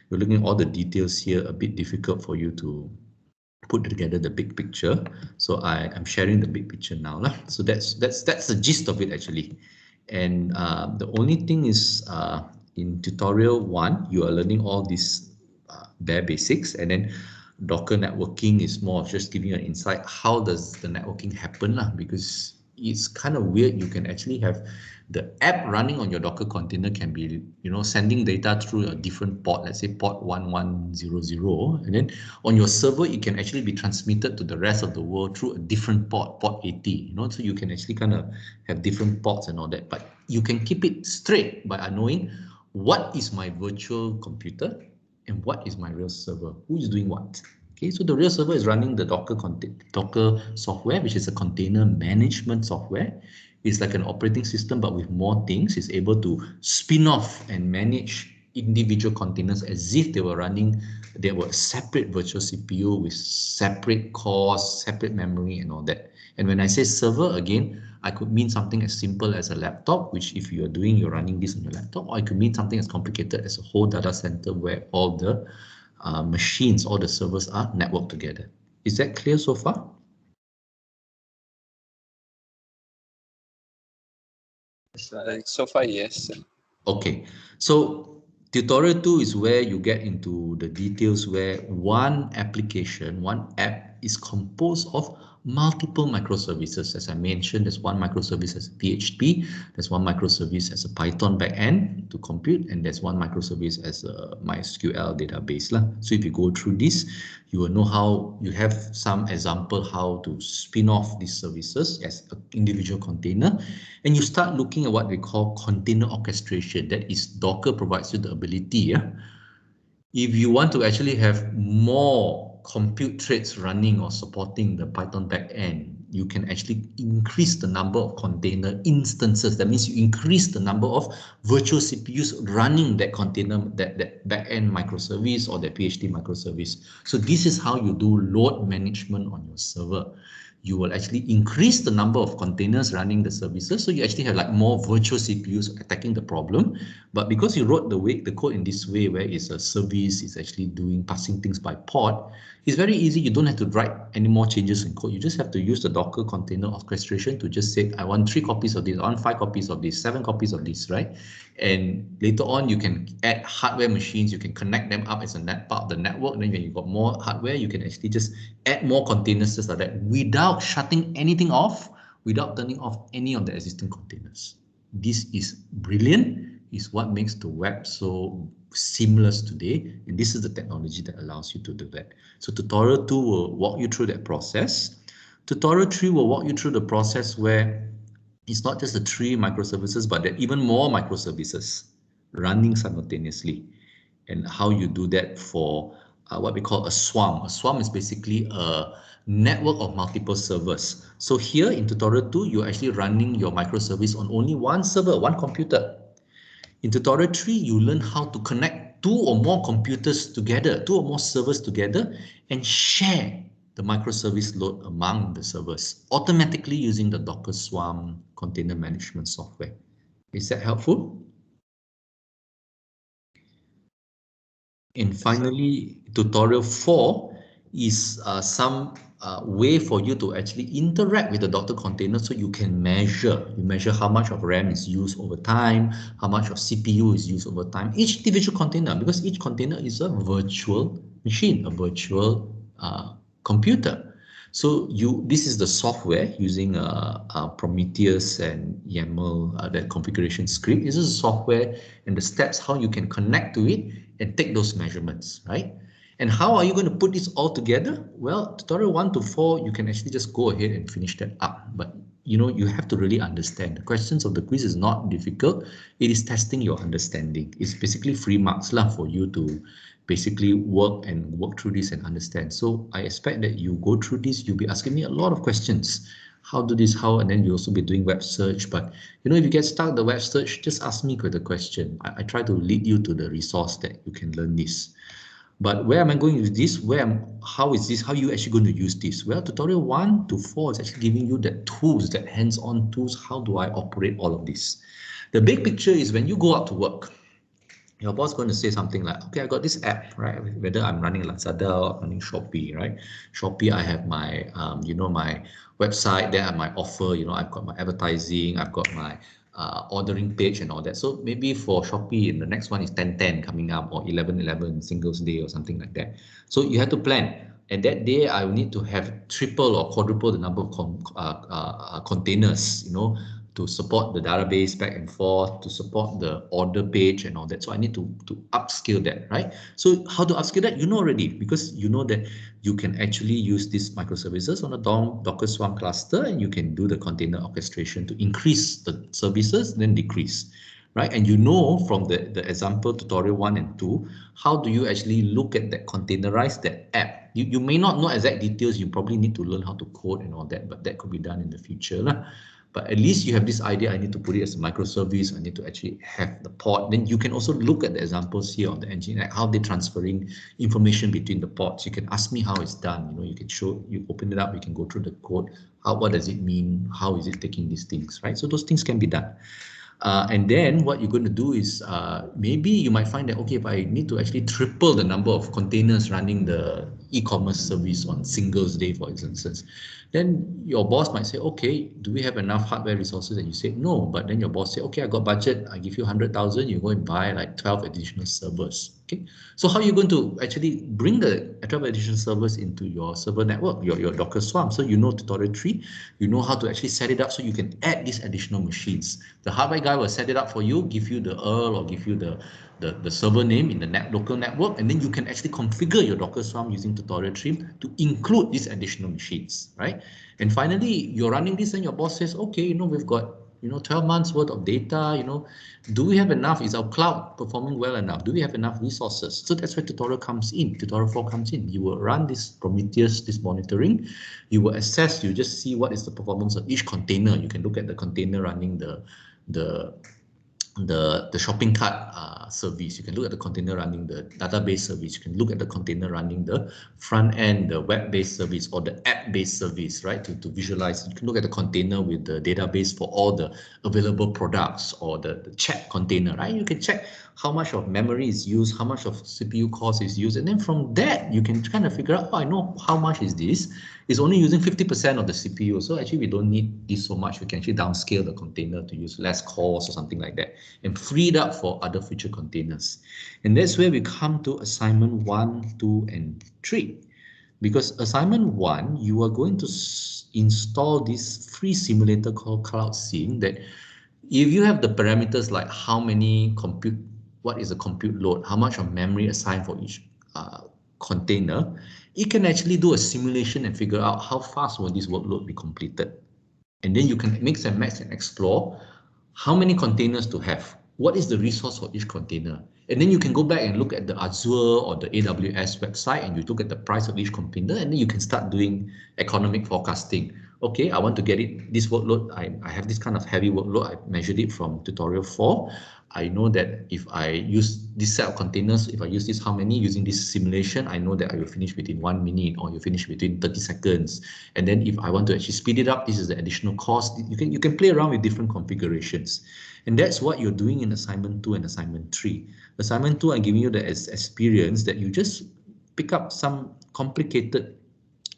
you're looking at all the details here, a bit difficult for you to put together the big picture. So I'm sharing the big picture now. So that's the gist of it actually. And the only thing is in tutorial 1, you are learning all these bare basics, and then Docker networking is more of just giving you an insight. How does the networking happen? Because it's kind of weird. You can actually have the app running on your Docker container can be, sending data through a different port, let's say port 1100, and then on your server, it can actually be transmitted to the rest of the world through a different port 80, so you can actually kind of have different ports and all that, but you can keep it straight by knowing what is my virtual computer and what is my real server, who is doing what. Okay, so the real server is running the Docker software, which is a container management software. It's like an operating system, but with more things. It's able to spin off and manage individual containers as if they were running, they were a separate virtual CPU with separate cores, separate memory and all that. And when I say server, again, I could mean something as simple as a laptop, which if you are doing, you're running this on your laptop, or it could mean something as complicated as a whole data center where all the machines, all the servers are networked together. Is that clear so far? So far, yes. Okay, so tutorial 2 is where you get into the details where one application, one app is composed of multiple microservices. As I mentioned, there's one microservice as PHP, there's one microservice as a Python backend to compute, and there's one microservice as a MySQL database. So if you go through this, you will know how you have some example how to spin off these services as an individual container, and you start looking at what we call container orchestration. That is, Docker provides you the ability, if you want to actually have more compute threads running or supporting the Python backend, you can actually increase the number of container instances. That means you increase the number of virtual CPUs running that container, that backend microservice or that PHP microservice. So this is how you do load management on your server. You will actually increase the number of containers running the services. So you actually have like more virtual CPUs attacking the problem. But because you wrote the code in this way, where it's a service, it's actually passing things by pod, it's very easy. You don't have to write any more changes in code. You just have to use the Docker container orchestration to just say, I want 3 copies of this, I want 5 copies of this, 7 copies of this, right? And later on, you can add hardware machines, you can connect them up as a part of the network. And then when you've got more hardware, you can actually just add more containers just like that without shutting anything off, without turning off any of the existing containers. This is brilliant. Is what makes the web so seamless today, and this is the technology that allows you to do that. So tutorial 2 will walk you through that process. Tutorial 3 will walk you through the process where it's not just the 3 microservices, but there are even more microservices running simultaneously, and how you do that for what we call a swarm. A swarm is basically a network of multiple servers. So here in tutorial 2, you're actually running your microservice on only one server, one computer. In tutorial 3, you learn how to connect 2 or more computers together, 2 or more servers together, and share the microservice load among the servers, automatically using the Docker Swarm container management software. Is that helpful? And finally, tutorial 4 is some way for you to actually interact with the Docker container, so you can measure. You measure how much of RAM is used over time, how much of CPU is used over time, each individual container, because each container is a virtual machine, a virtual computer. So this is the software using Prometheus and YAML, that configuration script. This is the software and the steps how you can connect to it and take those measurements, right? And how are you going to put this all together? Well, tutorial 1 to 4, you can actually just go ahead and finish that up. But you have to really understand. The questions of the quiz is not difficult. It is testing your understanding. It's basically free marks for you to basically work through this and understand. So I expect that you go through this, you'll be asking me a lot of questions. How do this, how, and then you'll also be doing web search. But if you get stuck in the web search, just ask me the question. I try to lead you to the resource that you can learn this. But where am I going with this? How are you actually going to use this? Well, tutorial 1 to 4 is actually giving you the tools, that hands-on tools. How do I operate all of this? The big picture is when you go out to work, your boss is going to say something like, okay, I got this app, right? Whether I'm running Lazada or running Shopee, right? Shopee, I have my, my website, there are my offer, I've got my advertising, I've got my ordering page and all that. So maybe for Shopee, the next one is 10/10 coming up, or 11/11 Singles Day or something like that. So you have to plan. And that day, I will need to have triple or quadruple the number of containers, to support the database back and forth, to support the order page and all that. So I need to upscale that, right? So how to upscale that? You know already, because you know that you can actually use these microservices on a Docker Swarm cluster, and you can do the container orchestration to increase the services, then decrease, right? And from the example tutorial 1 and 2, how do you actually look at that, containerize that app? You may not know exact details. You probably need to learn how to code and all that, but that could be done in the future. But at least you have this idea, I need to put it as a microservice, I need to actually have the pod. Then you can also look at the examples here on the engine, like how they're transferring information between the pods. You can ask me how it's done. You can you open it up, you can go through the code. What does it mean? How is it taking these things, right? So those things can be done. And then what you're going to do is maybe you might find that, okay, if I need to actually triple the number of containers running the e-commerce service on Singles Day, for instance, then your boss might say, okay, do we have enough hardware resources? And you say no, but then your boss say, okay, I got budget, I give you 100,000, you go and buy like 12 additional servers. Okay, so how are you going to actually bring the 12 additional servers into your server network, your Docker Swarm? So you know tutorial 3, you know how to actually set it up so you can add these additional machines. The hardware guy will set it up for you, give you the URL or give you the server name in the local network, and then you can actually configure your Docker Swarm using tutorial 3 to include these additional machines, right? And finally, you're running this and your boss says, okay, you know, we've got 12 months worth of data, do we have enough? Is our cloud performing well enough? Do we have enough resources? So that's where tutorial comes in. Tutorial 4 comes in. You will run this Prometheus, this monitoring. You will assess, you just see what is the performance of each container. You can look at the container running the shopping cart service. You can look at the container running the database service. You can look at the container running the front end, the web-based service or the app-based service, right? To visualize. You can look at the container with the database for all the available products or the chat container, right? You can check how much of memory is used, how much of CPU cores is used, and then from that you can kind of figure out, oh, I know how much is this. It's only using 50% of the CPU, so actually we don't need this so much. We can actually downscale the container to use less cores or something like that, and free it up for other future containers. And that's where we come to assignment 1, 2, and 3. Because assignment 1, you are going to install this free simulator called Cloud Sim that if you have the parameters like how many compute, what is the compute load, how much of memory assigned for each container, it can actually do a simulation and figure out how fast will this workload be completed. And then you can mix and match and explore how many containers to have, what is the resource for each container. And then you can go back and look at the Azure or the AWS website and you look at the price of each container, and then you can start doing economic forecasting. Okay, I want to get it, this workload, I have this kind of heavy workload, I measured it from tutorial 4. I know that if I use this set of containers, if I use this, how many using this simulation, I know that I will finish within 1 minute or you finish within 30 seconds. And then if I want to actually speed it up, this is the additional cost. You can play around with different configurations. And that's what you're doing in assignment 2 and assignment 3. Assignment 2, I'm giving you the experience that you just pick up some complicated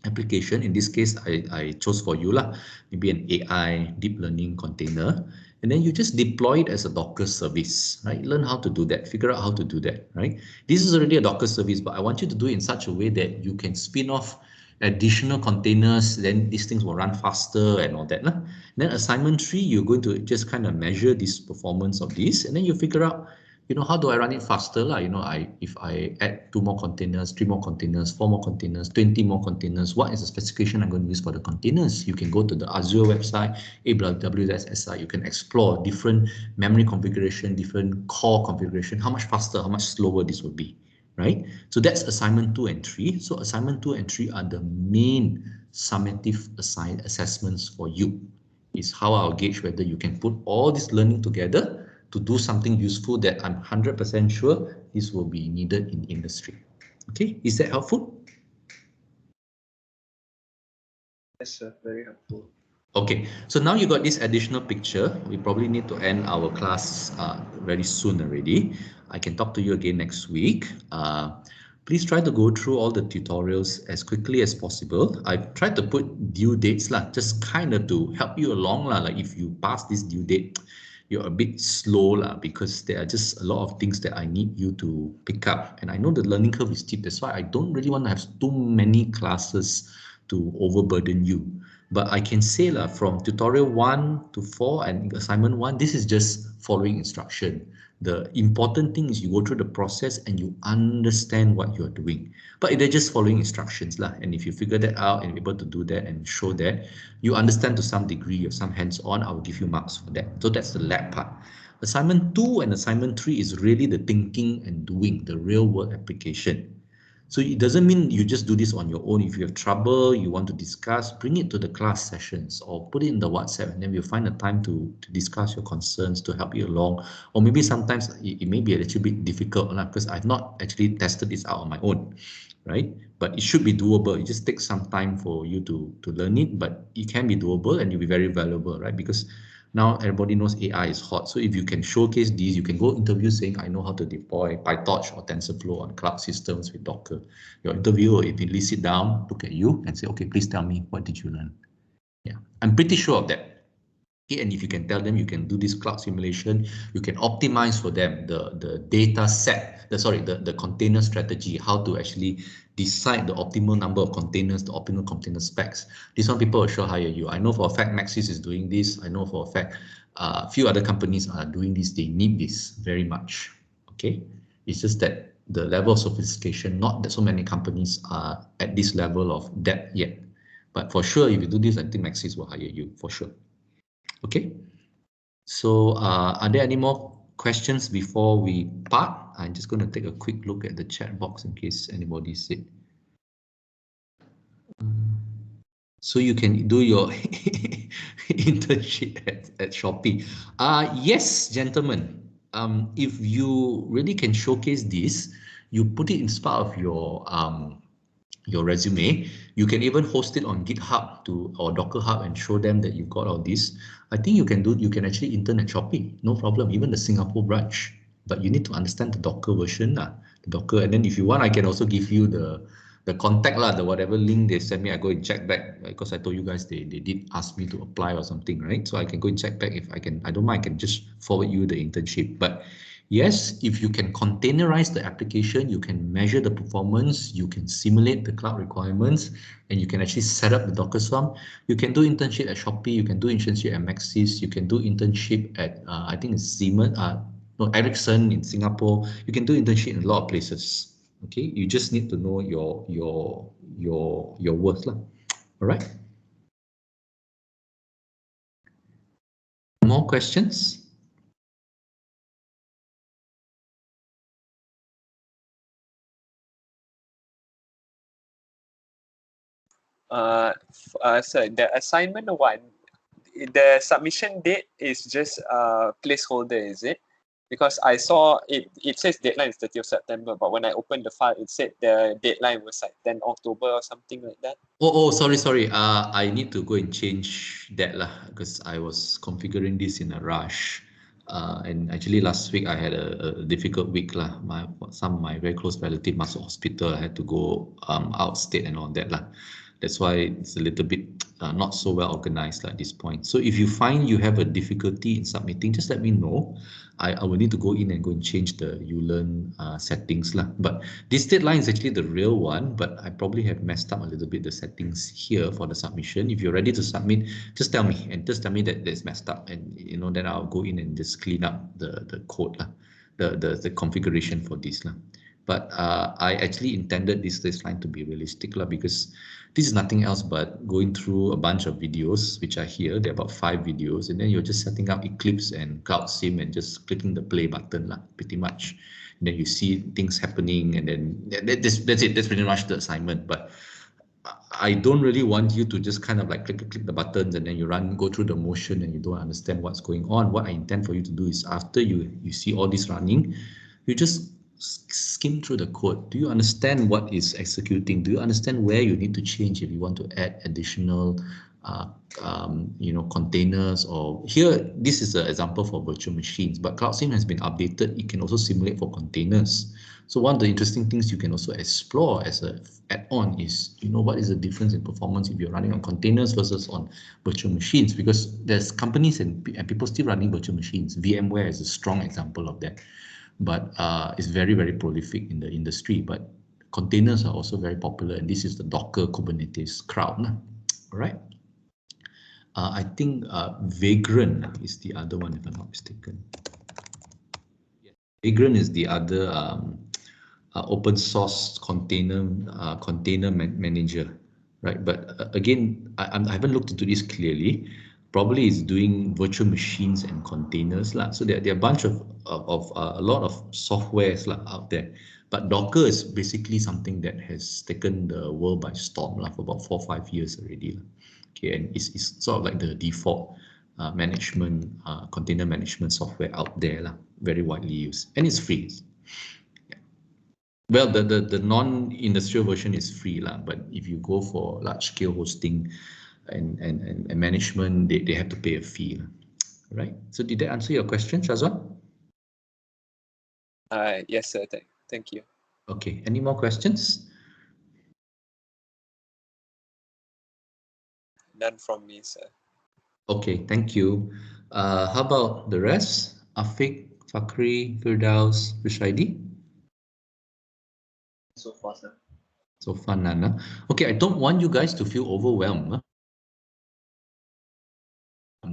application. In this case, I chose for you lah, maybe an AI deep learning container, and then you just deploy it as a Docker service, right? Learn how to do that, figure out how to do that, right? This is already a Docker service, but I want you to do it in such a way that you can spin off additional containers, then these things will run faster and all that. Then assignment 3, you're going to just kind of measure this performance of this, and then you figure out, how do I run it faster? If I add 2 more containers, 3 more containers, 4 more containers, 20 more containers, what is the specification I'm going to use for the containers? You can go to the Azure website, AWS, you can explore different memory configuration, different core configuration, how much faster, how much slower this will be, right? So that's assignment 2 and 3. So assignment 2 and 3 are the main summative assessments for you. It's how I'll gauge whether you can put all this learning together to do something useful that I'm 100% sure this will be needed in industry. Okay, is that helpful? Yes, sir, very helpful. Okay, so now you got this additional picture. We probably need to end our class very soon already. I can talk to you again next week. Please try to go through all the tutorials as quickly as possible. I've tried to put due dates just kind of to help you along like if you pass this due date, you're a bit slow because there are just a lot of things that I need you to pick up. And I know the learning curve is steep, that's why I don't really want to have too many classes to overburden you. But I can say from tutorial 1 to 4 and assignment 1, this is just following instruction. The important thing is you go through the process and you understand what you're doing. But they're just following instructions and if you figure that out and able to do that and show that, you understand to some degree or some hands-on, I will give you marks for that. So that's the lab part. Assignment 2 and assignment 3 is really the thinking and doing, the real world application. So it doesn't mean you just do this on your own. If you have trouble, you want to discuss, bring it to the class sessions or put it in the WhatsApp, and then we'll find a time to discuss your concerns to help you along. Or maybe sometimes it may be a little bit difficult because I've not actually tested this out on my own, right? But it should be doable. It just takes some time for you to learn it, but it can be doable and you'll be very valuable, right? Because Now everybody knows AI is hot. So if you can showcase these, you can go interview saying, I know how to deploy PyTorch or TensorFlow on cloud systems with Docker. Your interviewer will immediately sit down, look at you and say, okay, please tell me, what did you learn? Yeah, I'm pretty sure of that. Okay, and if you can tell them you can do this cloud simulation, you can optimize for them the data set, the container strategy, how to actually decide the optimal number of containers, the optimal container specs. This one people will sure hire you. I know for a fact Maxis is doing this. I know for a fact a few other companies are doing this. They need this very much. Okay, it's just that the level of sophistication, not that so many companies are at this level of depth yet. But for sure, if you do this, I think Maxis will hire you for sure. Okay, so are there any more questions before we part? I'm just going to take a quick look at the chat box in case anybody said. So you can do your internship at Shopee. Yes, gentlemen. If you really can showcase this, you put it in part of your resume. You can even host it on GitHub or Docker Hub and show them that you've got all this. I think you can actually intern at Shopee, no problem, even the Singapore branch. But you need to understand the Docker version, the Docker. And then if you want, I can also give you the contact, the whatever link they send me. I go and check back because I told you guys they did ask me to apply or something, right? So I can go and check back if I can. I don't mind, I can just forward you the internship. But yes, if you can containerize the application, you can measure the performance, you can simulate the cloud requirements, and you can actually set up the Docker Swarm. You can do internship at Shopee, you can do internship at Maxis, you can do internship at, I think it's Siemens, no, Ericsson in Singapore. You can do internship in a lot of places. Okay, you just need to know your worth lah. All right. More questions? So the assignment one, the submission date is just a placeholder, is it? Because I saw it says deadline is 30th September, but when I opened the file, it said the deadline was like 10 October or something like that. Oh, sorry. I need to go and change that lah because I was configuring this in a rush. And actually last week I had a difficult week lah. Some of my very close relative must hospital. I had to go out state and all that lah. That's why it's a little bit not so well organized at this point. So if you find you have a difficulty in submitting, just let me know. I will need to go in and change the ULearn settings lah. But this deadline is actually the real one, but I probably have messed up a little bit the settings here for the submission. If you're ready to submit, just tell me and just tell me that it's messed up, and then I'll go in and just clean up the code lah, the configuration for this lah. But I actually intended this line to be realistic lah, because this is nothing else but going through a bunch of videos which are here. There are about 5 videos, and then you're just setting up Eclipse and Cloud Sim and just clicking the play button lah, pretty much. And then you see things happening, and then that's it. That's pretty much the assignment. But I don't really want you to just kind of like click the buttons and then you go through the motion and you don't understand what's going on. What I intend for you to do is after you see all this running, you just skim through the code. Do you understand what is executing? Do you understand where you need to change if you want to add additional containers? Or here, this is an example for virtual machines, but CloudSim has been updated. It can also simulate for containers. So one of the interesting things you can also explore as an add-on is, what is the difference in performance if you're running on containers versus on virtual machines? Because there's companies and people still running virtual machines. VMware is a strong example of that. But it's very, very prolific in the industry. But containers are also very popular, and this is the Docker Kubernetes crowd. All right. I think Vagrant is the other one, if I'm not mistaken. Vagrant is the other open source container manager, right? But again, I haven't looked into this clearly. Probably is doing virtual machines and containers lah. So there are a bunch of a lot of softwares out there. But Docker is basically something that has taken the world by storm for about 4 or 5 years already. Okay, and it's sort of like the default container management software out there, very widely used, and it's free. Well, the non-industrial version is free, but if you go for large-scale hosting and management, they have to pay a fee. Right. So did that answer your question, Shazwan? Yes, sir. Thank you. Okay. Any more questions? None from me, sir. Okay, thank you. How about the rest? Afiq, Fakri, Firdaus, Rushaidi? So far, sir. So far, none. Okay, I don't want you guys to feel overwhelmed.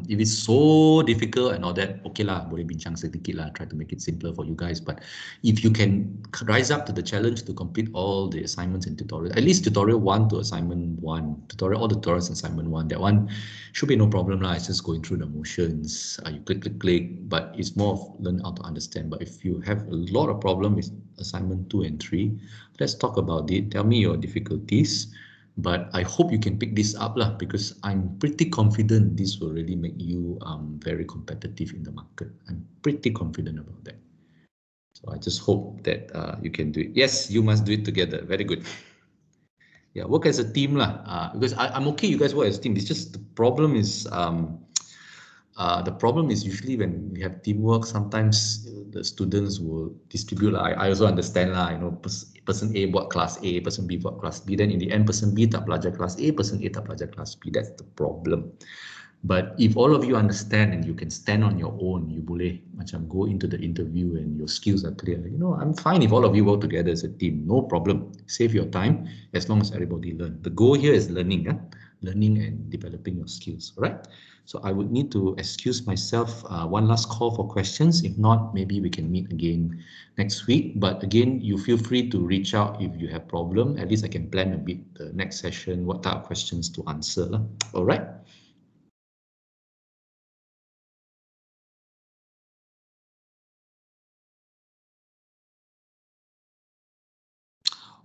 If it's so difficult and all that, okay lah, boleh bincang sedikit lah, try to make it simpler for you guys. But if you can rise up to the challenge to complete all the assignments and tutorials, at least tutorial 1 to assignment 1, all the tutorials in assignment 1, that one should be no problem lah. It's just going through the motions. You click, but it's more of learn how to understand. But if you have a lot of problem with assignment 2 and 3, let's talk about it. Tell me your difficulties. But I hope you can pick this up lah, because I'm pretty confident this will really make you very competitive in the market. I'm pretty confident about that. So I just hope that you can do it. Yes, you must do it together. Very good. Yeah, work as a team lah. Because I'm okay. You guys work as a team. It's just the problem is usually when we have teamwork, sometimes the students will distribute. I also understand lah. You know, person A buat class A, person B buat class B. Then in the end, person B tak belajar class A, person A tak belajar class B. That's the problem. But if all of you understand and you can stand on your own, you boleh macam go into the interview and your skills are clear. You know, I'm fine if all of you work together as a team. No problem. Save your time as long as everybody learn. The goal here is learning, learning and developing your skills. All right. So I would need to excuse myself. One last call for questions. If not, maybe we can meet again next week. But again, you feel free to reach out if you have problem. At least I can plan a bit the next session, what type of questions to answer. All right.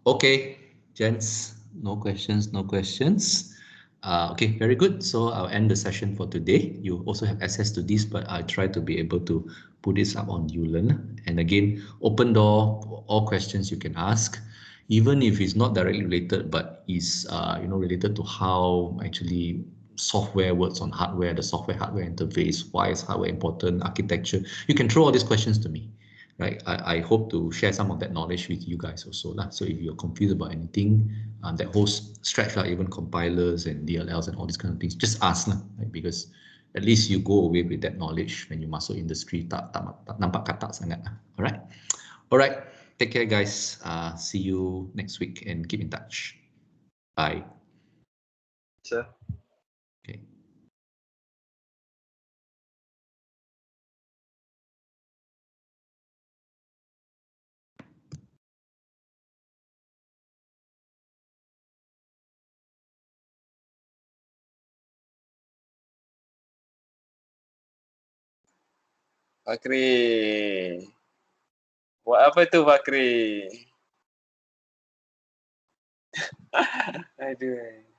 Okay, gents, no questions, no questions. Okay, very good. So I'll end the session for today. You also have access to this, but I'll try to be able to put this up on Ulearn. And again, open door, all questions you can ask, even if it's not directly related, but is related to how actually software works on hardware, the software-hardware interface, why is hardware important, architecture. You can throw all these questions to me. Right, I hope to share some of that knowledge with you guys also lah. So if you're confused about anything, that whole stretch lah, even compilers and DLLs and all these kind of things, just ask lah, right? Because at least you go away with that knowledge when you masuk industry, tak nampak katak sangat lah. All right, take care guys. See you next week and keep in touch. Bye. Sir. Okay. Fakri. Buat apa tu Fakri? Aduh.